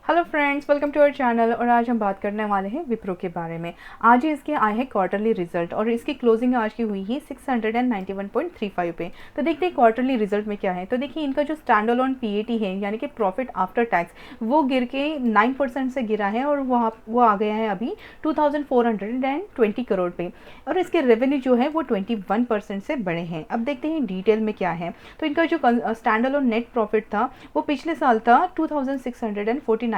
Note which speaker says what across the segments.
Speaker 1: Hello friends, welcome to our channel. और आज हम बात करने वाले हैं विप्रो के बारे में। आज ही इसके आए हैं क्वार्टरली रिजल्ट और इसकी क्लोजिंग आज की हुई है 691.35 पे। तो देखते हैं क्वार्टरली रिजल्ट में क्या है। तो देखिए इनका जो स्टैंड अलोन पीएटी है यानी कि प्रॉफिट आफ्टर टैक्स, वो गिर के 9% से गिरा है और वो आ गया है अभी 2420 करोड़ पे। और इसके रेवेन्यू जो है वो 21% से बढ़े हैं। अब देखते हैं डिटेल में क्या है। तो इनका जो स्टैंड अलोन नेट प्रॉफिट था वो पिछले साल था 2649.7%,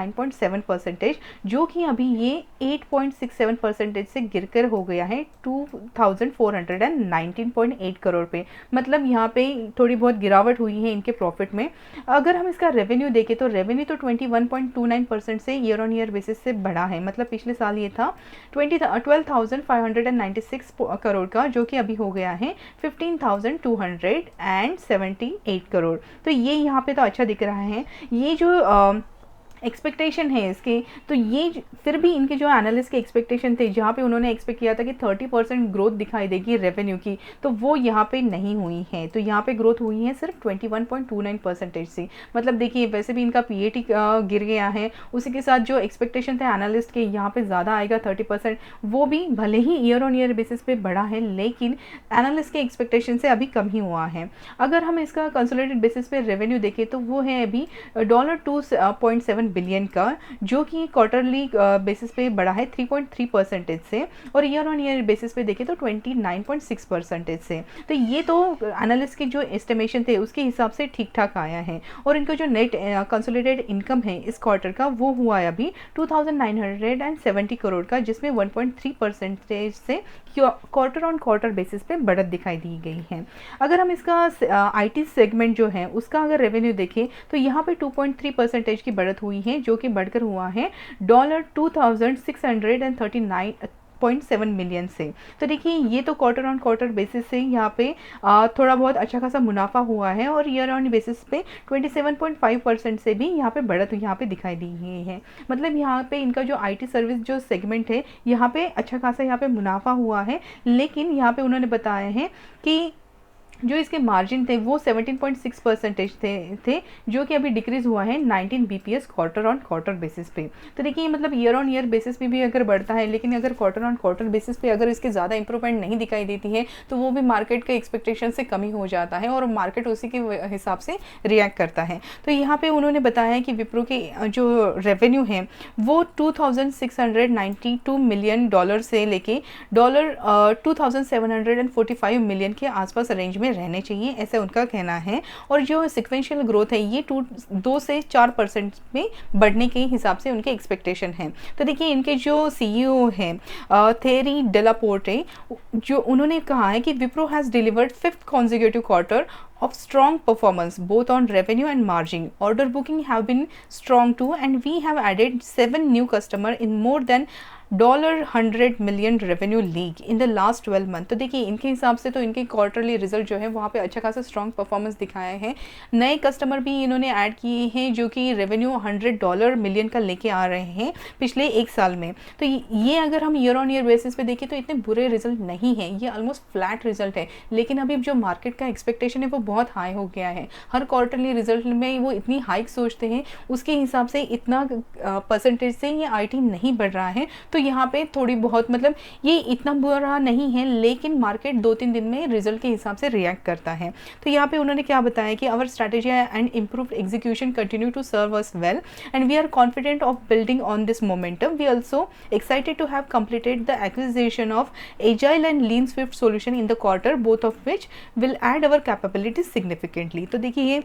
Speaker 1: जो कि अभी ये 8.67% से गिरकर हो गया है 2419.8 करोड़ पे। मतलब यहाँ पे थोड़ी बहुत गिरावट हुई है इनके प्रॉफिट में। अगर हम इसका रेवेन्यू देखें तो रेवेन्यू तो 21.29% से ईयर ऑन ईयर बेसिस से बढ़ा है। मतलब पिछले साल ये था 12,596 करोड़ का, जो कि अभी हो गया है 15,278 करोड़। तो ये यहाँ पे तो अच्छा दिख रहा है। ये जो एक्सपेक्टेशन है इसके, तो ये फिर भी इनके जो एनालिस्ट के एक्सपेक्टेशन थे, जहाँ पे उन्होंने एक्सपेक्ट किया था कि 30% ग्रोथ दिखाई देगी रेवेन्यू की, तो वो यहाँ पे नहीं हुई है। तो यहाँ पे ग्रोथ हुई है सिर्फ 21.29% से। मतलब देखिए वैसे भी इनका पीएटी गिर गया है, उसी के साथ जो एक्सपेक्टेशन थे एनालिस्ट के यहाँ पे ज़्यादा आएगा 30%, वो भी भले ही ईयर ऑन ईयर बेसिस पे बढ़ा है, लेकिन एनालिस्ट के एक्सपेक्टेशन से अभी कम ही हुआ है। अगर हम इसका कंसोलिडेटेड बेसिस पे रेवेन्यू देखें तो वो है अभी $2.7 बिलियन का, जो कि क्वार्टरली बेसिस पे बढ़ा है 3.3% से, और ईयर ऑन ईयर बेसिस पे देखें तो 29.6% से। तो ये तो एनालिस्ट के जो एस्टिमेशन थे उसके हिसाब से ठीक ठाक आया है। और इनका जो नेट कंसोलिडेटेड इनकम है इस क्वार्टर का, वो हुआ है अभी 2970 करोड़ का, जिसमें 1.3% से क्वार्टर ऑन क्वार्टर बेसिस पे बढ़त दिखाई दी गई है। अगर हम इसका आईटी सेगमेंट जो है उसका अगर रेवेन्यू देखें तो यहाँ पे 2.3% की बढ़त हुई है, जो कि बढ़कर हुआ है $2,639.7 मिलियन से। तो देखिए ये तो क्वार्टर ऑन क्वार्टर बेसिस से यहाँ पे थोड़ा बहुत अच्छा खासा मुनाफा हुआ है, और ईयर ऑन बेसिस पे 27.5% से भी यहाँ पे बढ़त यहाँ पे दिखाई दी गई है। मतलब यहाँ पे इनका जो आईटी सर्विस जो सेगमेंट है, यहाँ पे अच्छा खासा यहाँ पे मुनाफा हुआ है। लेकिन यहाँ पे उन्होंने बताया है कि जो इसके मार्जिन थे वो 17.6% थे, जो कि अभी डिक्रीज हुआ है 19 BPS quarter on quarter basis पे। तो देखिए मतलब ईयर ऑन ईयर बेसिस पे भी अगर बढ़ता है, लेकिन अगर क्वार्टर ऑन क्वार्टर बेसिस पे अगर इसके ज़्यादा इंप्रूवमेंट नहीं दिखाई देती है, तो वो भी मार्केट के एक्सपेक्टेशन से कमी हो जाता है और मार्केट उसी के हिसाब से रिएक्ट करता है। तो यहाँ पे उन्होंने बताया है कि विप्रो के जो रेवेन्यू है वो $2,692 मिलियन से लेके $2,745 मिलियन के आसपास रेंज में रहने चाहिए, ऐसा उनका कहना है। और जो सिक्वेंशियल ग्रोथ है ये 2 से 4% में बढ़ने के हिसाब से उनके एक्सपेक्टेशन है। तो देखिए इनके जो सीईओ हैं थेरी डेलापोर्टे, जो उन्होंने कहा है कि Wipro has delivered 5th consecutive quarter of strong performance both on revenue and margin. Order booking have been strong too, and we have added 7 new customer in more than $100 million revenue league in the last 12 month. तो देखिए इनके हिसाब से तो इनके quarterly result जो है वहाँ पे अच्छा खासा स्ट्रॉन्ग परफॉर्मेंस दिखाया है। नए कस्टमर भी इन्होंने ऐड किए हैं, जो कि रेवेन्यू $100 मिलियन का लेके आ रहे हैं पिछले एक साल में। तो ये अगर हम ईयर ऑन ईयर बेसिस पे देखें तो इतने बुरे रिजल्ट नहीं है, ये ऑलमोस्ट फ्लैट रिजल्ट है। लेकिन अभी जो मार्केट का एक्सपेक्टेशन है वो बहुत हाई हो गया है। हर क्वार्टरली रिजल्ट में वो इतनी हाइक सोचते हैं, उसके हिसाब से इतना परसेंटेज से ये आईटी नहीं बढ़ रहा है। तो यहाँ पे थोड़ी बहुत मतलब ये इतना बुरा नहीं है, लेकिन मार्केट 2-3 दिन में रिजल्ट के हिसाब से रिएक्ट करता है। तो यहाँ पे उन्होंने क्या बताया कि our strategy and improved execution continue to serve us well and we are confident of building on this momentum. We also excited to have completed the acquisition of Agile and Lean Swift solution in the quarter, both of which will add our capabilities significantly. तो देखिए ये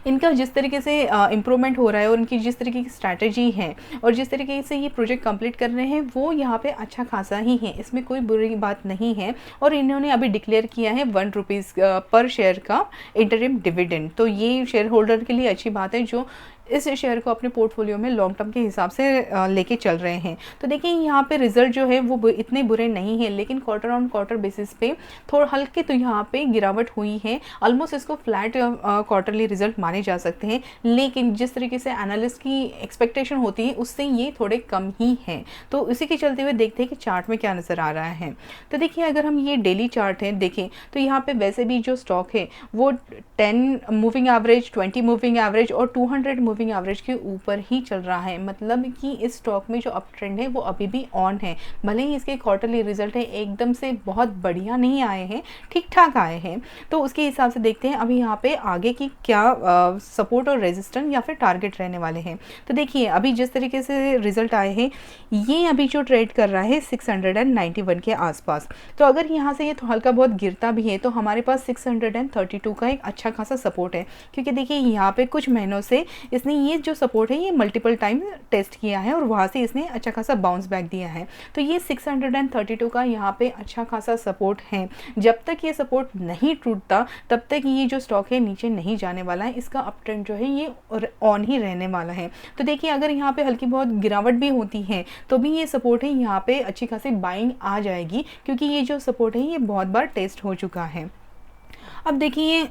Speaker 1: इनका जिस तरीके से improvement हो रहा है और उनकी जिस तरीके की स्ट्रैटेजी है और जिस तरीके से ये प्रोजेक्ट कंप्लीट कर रहे हैं, वो यहाँ पे अच्छा खासा ही है, इसमें कोई बुरी बात नहीं है। और इन्होंने अभी डिक्लेयर किया है ₹1 पर शेयर का इंटरिम डिविडेंड। तो ये शेयर होल्डर के लिए अच्छी बात है, जो इस शेयर को अपने पोर्टफोलियो में लॉन्ग टर्म के हिसाब से लेके चल रहे हैं। तो देखिए यहाँ पे रिजल्ट जो है वो इतने बुरे नहीं है, लेकिन क्वार्टर ऑन क्वार्टर बेसिस पे थोड़ा हल्के तो यहाँ पे गिरावट हुई है। ऑलमोस्ट इसको फ्लैट क्वार्टरली रिजल्ट माने जा सकते हैं, लेकिन जिस तरीके से एनालिस्ट की एक्सपेक्टेशन होती है उससे ये थोड़े कम ही हैं। तो इसी के चलते हुए देखते हैं कि चार्ट में क्या नज़र आ रहा है। तो देखिए अगर हम ये डेली चार्ट है देखें तो यहाँ पे वैसे भी जो स्टॉक है वो 10 मूविंग एवरेज, 20 मूविंग एवरेज और 200 मूविंग मूविंग एवरेज के ऊपर ही चल रहा है, मतलब कि इस स्टॉक में जो अप ट्रेंड है वो अभी भी ऑन है। भले ही इसके क्वार्टरली रिजल्ट है एकदम से बहुत बढ़िया नहीं आए हैं, ठीक ठाक आए हैं। तो उसके हिसाब से देखते हैं अभी यहाँ पे आगे की क्या सपोर्ट और रेजिस्टेंस या फिर टारगेट रहने वाले हैं। तो देखिए अभी जिस तरीके से रिजल्ट आए हैं, ये अभी जो ट्रेड कर रहा है 691 के आसपास। तो अगर यहाँ से ये तो हल्का बहुत गिरता भी है तो हमारे पास 632 का एक अच्छा खासा सपोर्ट है, क्योंकि देखिए यहाँ पे कुछ महीनों से इसने ये जो सपोर्ट है ये मल्टीपल टाइम टेस्ट किया है और वहाँ से इसने अच्छा खासा बाउंस बैक दिया है। तो ये 632 का यहाँ पे अच्छा खासा सपोर्ट है। जब तक ये सपोर्ट नहीं टूटता तब तक ये जो स्टॉक है नीचे नहीं जाने वाला है, इसका अप ट्रेंड जो है ये ऑन ही रहने वाला है। तो देखिए अगर यहाँ पे हल्की बहुत गिरावट भी होती है तो भी ये सपोर्ट है यहाँ पे अच्छी खासी बाइंग आ जाएगी, क्योंकि ये जो सपोर्ट है ये बहुत बार टेस्ट हो चुका है। अब देखिए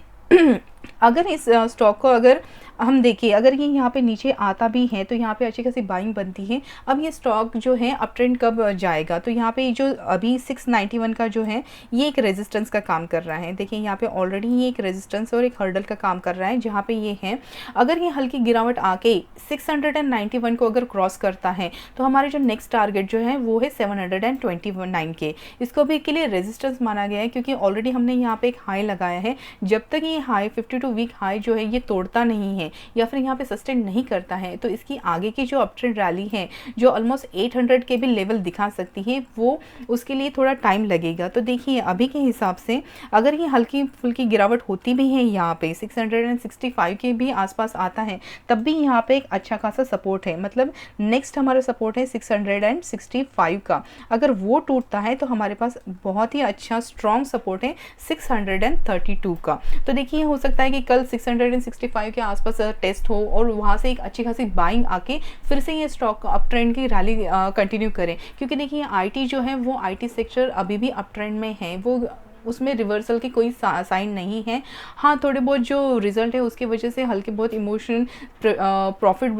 Speaker 1: अगर इस स्टॉक को अगर हम देखिए अगर ये यहाँ पे नीचे आता भी है तो यहाँ पे अच्छी खासी बाइंग बनती है। अब ये स्टॉक जो है अप ट्रेंड कब जाएगा, तो यहाँ पे जो अभी 691 का जो है ये एक रेजिस्टेंस का काम कर रहा है। देखिए यहाँ पे ऑलरेडी ये एक रेजिस्टेंस और एक हर्डल का काम कर रहा है जहाँ पे ये है। अगर ये हल्की गिरावट आके 691 को अगर क्रॉस करता है तो हमारे जो नेक्स्ट टारगेट जो है वो है 729 के। इसको भी के लिए रेजिस्टेंस माना गया है, क्योंकि ऑलरेडी हमने यहाँ पे एक हाई लगाया है। जब तक ये हाई 52 वीक हाई जो है ये तोड़ता नहीं है या फिर यहाँ पे सस्टेन नहीं करता है तो इसकी आगे की जो अप ट्रेंड रैली है जो ऑलमोस्ट 800 के भी लेवल दिखा सकती है, वो उसके लिए थोड़ा टाइम लगेगा। तो देखिए अभी के हिसाब से अगर ये हल्की फुल्की गिरावट होती भी है, यहाँ पे 665 के भी आसपास आता है, तब भी यहाँ पे एक अच्छा खासा सपोर्ट है। मतलब नेक्स्ट हमारा सपोर्ट है 665 का। अगर वो टूटता है तो हमारे पास बहुत ही अच्छा स्ट्रॉन्ग सपोर्ट है 632 का। तो देखिए हो सकता है कि कल 665 के आसपास टेस्ट हो और वहाँ से एक अच्छी खासी बाइंग आके फिर से ये स्टॉक अप ट्रेंड की रैली कंटिन्यू करें, क्योंकि देखिए आईटी जो है वो आईटी सेक्टर अभी भी अप ट्रेंड में है, वो उसमें रिवर्सल की कोई साइन नहीं है। हाँ थोड़े बहुत जो रिजल्ट है उसकी वजह से हल्के बहुत इमोशनल प्रॉफिट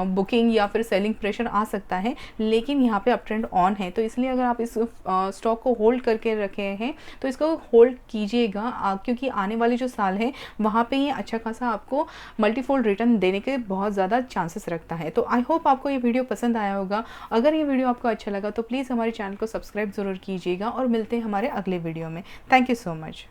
Speaker 1: बुकिंग या फिर सेलिंग प्रेशर आ सकता है, लेकिन यहाँ पे अप ट्रेंड ऑन है। तो इसलिए अगर आप इस स्टॉक को होल्ड करके रखे हैं तो इसको होल्ड कीजिएगा, क्योंकि आने वाले जो साल है वहाँ पे ये अच्छा खासा आपको मल्टीफोल्ड रिटर्न देने के बहुत ज़्यादा चांसेस रखता है। तो आई होप आपको ये वीडियो पसंद आया होगा। अगर ये वीडियो आपको अच्छा लगा तो प्लीज़ हमारे चैनल को सब्सक्राइब ज़रूर कीजिएगा और मिलते हैं हमारे अगले वीडियो में। Thank you so much.